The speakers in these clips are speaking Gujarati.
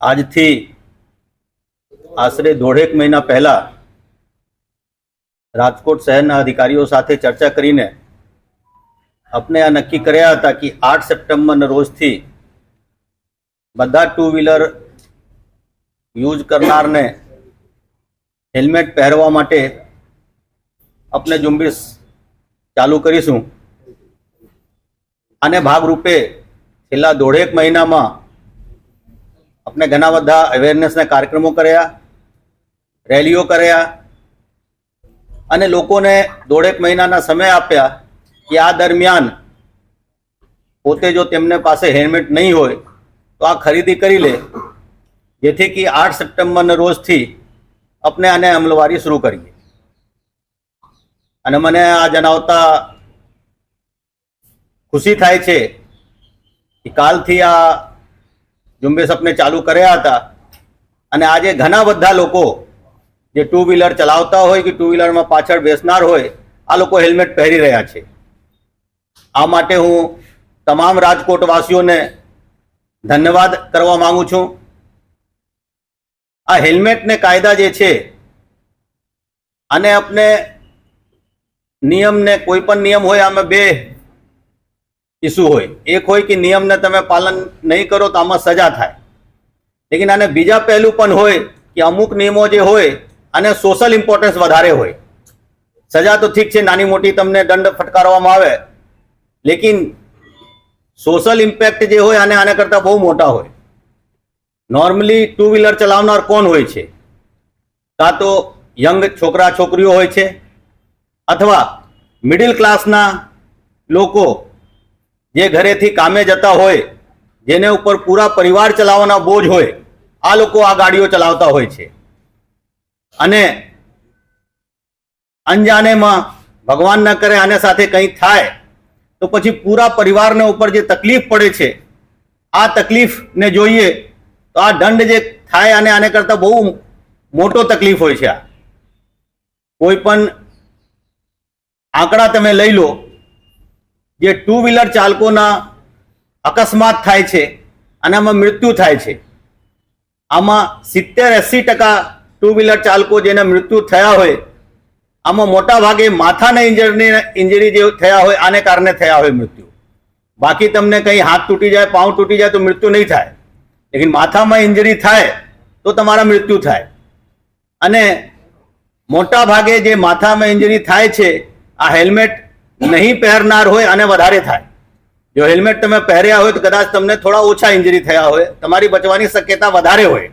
આજથી આશરે દોઢેક મહિના પહેલા રાજકોટ શહેરના અધિકારીઓ સાથે ચર્ચા કરીને આપણે આ નક્કી કર્યા હતા કે 8 સપ્ટેમ્બરના રોજથી બધા ટુ વ્હીલર યુઝ કરનારને હેલ્મેટ પહેરવા માટે આપણે ઝુંબેશ ચાલુ કરીશું। આને ભાગરૂપે છેલ્લા દોઢેક મહિનામાં આપણે ઘણા બધા અવેરનેસના કાર્યક્રમો કર્યા, રેલીઓ કર્યા અને લોકોને દોઢેક મહિનાના સમય આપ્યા કે આ દરમિયાન પોતે જો તેમને પાસે હેલ્મેટ નહીં હોય તો આ ખરીદી કરી લે, જેથી કે 8 સપ્ટેમ્બરના રોજથી આપણે આને અમલવારી શરૂ કરીએ। અને મને આ જણાવતા ખુશી થાય છે કે કાલથી આ ઝુંબેશ આપણે ચાલુ કર્યા હતા અને આજે ઘણા બધા લોકો જે ટુ વ્હીલર ચલાવતા હોય કે ટુ વ્હીલરમાં પાછળ બેસનાર હોય આ લોકો હેલ્મેટ પહેરી રહ્યા છે। આ માટે હું તમામ રાજકોટવાસીઓને ધન્યવાદ કરવા માંગુ છું। આ હેલ્મેટને કાયદા જે છે આને આપણે નિયમને કોઈ પણ નિયમ હોય આમાં બે ઇસ્યુ હોય। એક હોય કે નિયમને તમે પાલન નહીં કરો તો આમાં સજા થાય, લેકિન આને બીજા પહેલું પણ હોય કે અમુક નિયમો જે હોય આને સોશિયલ ઇમ્પોર્ટન્સ વધારે હોય। સજા તો ઠીક છે, નાની મોટી તમને દંડ ફટકારવામાં આવે, લેકિન સોશિયલ ઇમ્પેક્ટ જે હોય આને કરતાં બહુ મોટા હોય। નોર્મલી ટુ વ્હીલર ચલાવનાર કોણ હોય છે? કાં તો યંગ છોકરા છોકરીઓ હોય છે અથવા મિડિલ ક્લાસના લોકો જે ઘરેથી કામે જતા હોય, જેને ઉપર પૂરા પરિવાર ચલાવવાના બોજ હોય, આ લોકો આ ગાડીઓ ચલાવતા હોય છે। અને અનજાણેમાં ભગવાન ન કરે આને સાથે કંઈ થાય તો પછી પૂરા પરિવારને ઉપર જે તકલીફ પડે છે આ તકલીફને જોઈએ તો આ દંડ જે થાય અને આને કરતાં બહુ મોટો તકલીફ હોય છે। આ કોઈ પણ આંકડા તમે લઈ લો, જે ટુ વ્હીલર ચાલકોના અકસ્માત થાય છે અને આમાં મૃત્યુ થાય છે, આમાં 70-80% ટુ વ્હીલર ચાલકો જેને મૃત્યુ થયા હોય આમાં મોટા ભાગે માથાના ઇન્જરી જે થયા હોય આને કારણે થયા હોય મૃત્યુ। બાકી તમને કંઈ હાથ તૂટી જાય, પાઉં તૂટી જાય તો મૃત્યુ નહીં થાય, લેકિન માથામાં ઇન્જરી થાય તો તમારા મૃત્યુ થાય। અને મોટા ભાગે જે માથામાં ઇન્જરી થાય છે આ હેલ્મેટ નહીં પહેરનાર હોય અને વધારે થાય। જો હેલ્મેટ તમે પહેર્યા હોય તો કદાચ તમને થોડા ઓછા ઇન્જરી થયા હોય, તમારી બચવાની શક્યતા વધારે હોય।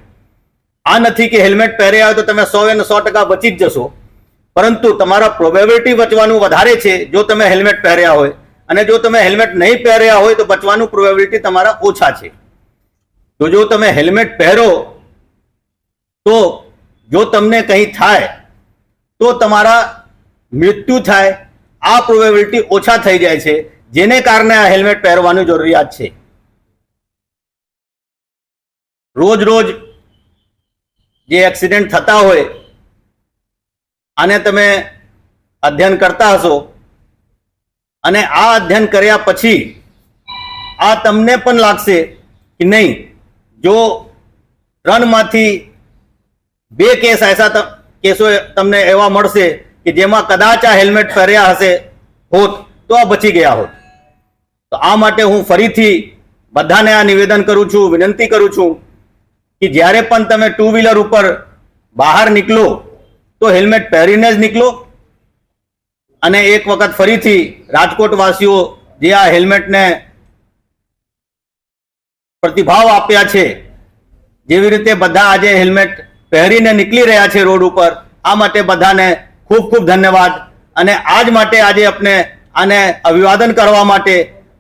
આ નથી કે હેલ્મેટ પહેર્યા હોય તો તમે 100% બચી જ જશો, પરંતુ તમારા પ્રોબેબિલિટી બચવાનું વધારે છે જો તમે હેલ્મેટ પહેર્યા હોય, અને જો તમે હેલ્મેટ નહીં પહેર્યા હોય તો બચવાનું પ્રોબેબિલિટી તમારા ઓછા છે। તો જો તમે હેલ્મેટ પહેરો તો જો તમને કંઈ થાય તો તમારા મૃત્યુ થાય આ પ્રોબેબિલિટી ઓછા થઈ જાય છે, જેને કારણે આ હેલ્મેટ પહેરવાની જરૂરિયાત છે। રોજ રોજ જે એક્સિડન્ટ થતા હોય આને તમે અધ્યયન કરતા હશો, અને આ અધ્યયન કર્યા પછી આ તમને પણ લાગશે કે નહીં, જો 3માંથી 2 કેસ કેસો તમને એવા મળશે કે જેમાં કદાચ આ હેલ્મેટ પહેર્યા હશે હોત તો આ બચી ગયા હોત। તો આ માટે હું ફરીથી બધાને આ નિવેદન કરું છું, વિનંતી કરું છું કે જ્યારે પણ તમે ટુ વ્હીલર ઉપર બહાર નીકળો તો હેલ્મેટ પહેરીને જ નીકળો। અને એક વખત ફરીથી રાજકોટવાસીઓ જે આ હેલ્મેટને પ્રતિભાવ આપ્યા છે, જેવી રીતે બધા આજે હેલ્મેટ પહેરીને નીકળી રહ્યા છે રોડ ઉપર, આ માટે બધાને ખૂબ ખૂબ ધન્યવાદ। અને આજ માટે આજે આપણે આને અભિવાદન કરવા માટે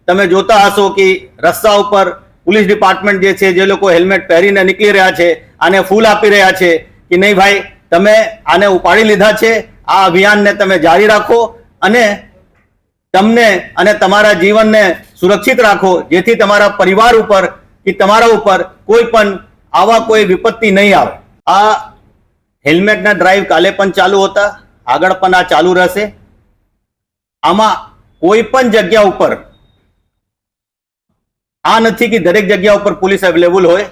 તમે જોતા હશો કે રસ્તા ઉપર પોલીસ ડિપાર્ટમેન્ટ જે છે, જે લોકો હેલ્મેટ પહેરીને નીકળી રહ્યા છે આને ફૂલ આપી રહ્યા છે કે નહીં ભાઈ, તમે આને ઉપાડી લીધા છે, આ અભિયાનને તમે જારી રાખો અને તમને અને તમારા જીવનને સુરક્ષિત રાખો, જેથી તમારા પરિવાર ઉપર કે તમારા ઉપર કોઈ પણ આવા કોઈ વિપત્તિ નહીં આવે। આ હેલ્મેટના ડ્રાઈવ કાલે પણ ચાલુ હતા, આગળ પણ આ ચાલુ રહેશે। આમાં કોઈ પણ જગ્યા ઉપર આ નથી કે દરેક જગ્યા ઉપર પોલીસ અવેલેબલ હોય।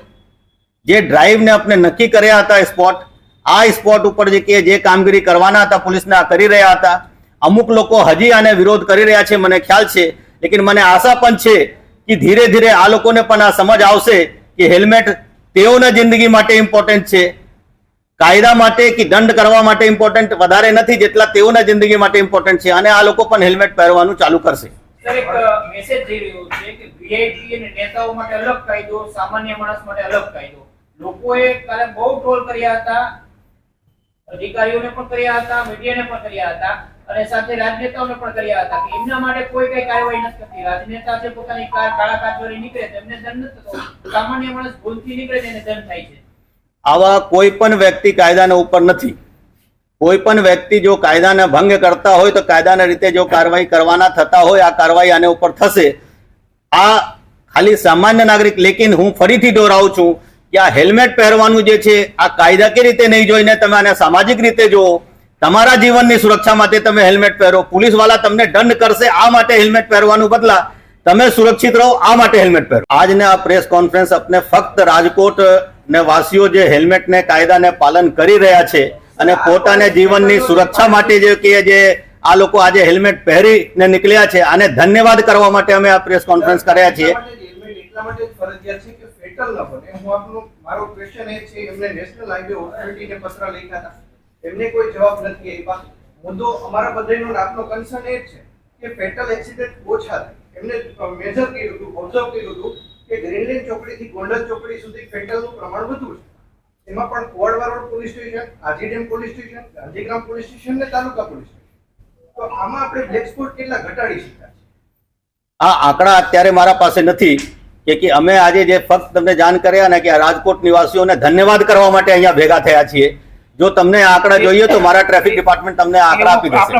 જે ડ્રાઈવને આપણે નક્કી કર્યા હતા સ્પોટ, આ સ્પોટ ઉપર જે કામગીરી કરવાના હતા પોલીસને આ કરી રહ્યા હતા. અમુક લોકો હજી આને વિરોધ કરી રહ્યા છે મને ખ્યાલ છે, લેકિન મને આશા પણ છે કે ધીરે ધીરે આ લોકોને પણ આ સમજ આવશે કે હેલ્મેટ તેઓના જિંદગી માટે ઇમ્પોર્ટન્ટ છે, કાયદા માટે કે દંડ કરવા માટે ઇમ્પોર્ટન્ટ વધારે નથી જેટલા તેઓના જિંદગી માટે ઇમ્પોર્ટન્ટ છે. અને આ લોકો પણ હેલ્મેટ પહેરવાનું ચાલુ કરશે. સર, એક મેસેજ જઈ રહ્યો છે કે વીઆઈપી અને નેતાઓ માટે અલગ કાયદો, સામાન્ય માણસ માટે અલગ કાયદો. લોકોએ કાલે બહુ ટ્રોલ કર્યા હતા, અધિકારીઓને પણ કર્યા હતા, મીડિયાને પણ કર્યા હતા અને સાથે રાજનેતાઓને પણ કર્યા હતા કે એમના માટે કોઈ કઈ કાર્યવાહી નથી થતી. રાજનેતા છે પોતાની કાળા કાચવારી નીકળે તો એમને દંડ નથી થતો, સામાન્ય માણસ ભૂલથી નીકળે તો એને દંડ થાય છે. આવા કોઈ પણ વ્યક્તિ કાયદાના ઉપર નથી. કોઈ પણ વ્યક્તિ જો કાયદાને ભંગ કરતા હોય તો કાયદાના રીતે જો કાર્યવાહી કરવાના થતા હોય આ કાર્યવાહી આને ઉપર થશે. આ ખાલી સામાન્ય નાગરિક, લેકિન હું ફરીથી દોહરાવું છું કે આ હેલ્મેટ પહેરવાનું જે છે આ કાયદાકીય રીતે નહીં જોઈને તમે આને સામાજિક રીતે જુઓ. તમારા જીવનની સુરક્ષા માટે તમે હેલ્મેટ પહેરો. પોલીસવાળા તમને દંડ કરશે આ માટે હેલ્મેટ પહેરવાનું બદલા તમે સુરક્ષિત રહો આ માટે હેલ્મેટ પહેરો. આજને આ પ્રેસ કોન્ફરન્સ આપણે ફક્ત રાજકોટ ને વાસીઓ જે હેલ્મેટ ને કાયદાને પાલન કરી રહ્યા છે અને પોતાના જીવનની સુરક્ષા માટે જે આ લોકો આજે હેલ્મેટ પહેરીને નીકળ્યા છે આને ધન્યવાદ કરવા માટે અમે આ પ્રેસ કોન્ફરન્સ કર્યા છીએ. એટલા માટે જ ફરજિયાત છે કે ફેટલ ન બને. હું આપનો મારો ક્વેશ્ચન એ છે, એમને નેશનલ હાઈવે ઓથોરિટીને પત્ર લખ્યા હતા, એમને કોઈ જવાબ નથી આપ્યા. મુદ્દો અમારા બધાનો આપનો કન્સર્ન એ જ છે કે ફેટલ એક્સિડન્ટ ઓછા થાય. એમને મેજર કર્યું હતું, ઓબ્ઝર્વ કર્યું હતું કે ગ્રીનલેન્ડ ચોકડીથી ગોંડલ ચોકડી સુધી ફેટલનું પ્રમાણ વધુ છે. એમાં પણ કોડવા road police station, Aji dam police station, Gandhigram police station ને તાલુકા પોલીસ સ્ટેશન. તો આમાં આપણે બ્લેક સ્પોટ કેટલા ઘટાડી શક્યા છે? આ આંકડા અત્યારે મારા પાસે નથી કે અમે આજે જે ફક્ત તમને જાણ કર્યા ને કે આ રાજકોટ નિવાસીઓને ધન્યવાદ કરવા માટે અહીંયા ભેગા થયા છીએ. જો તમને આંકડા જોઈએ તો મારા ટ્રાફિક ડિપાર્ટમેન્ટ તમને આંકડા આપી દેશે.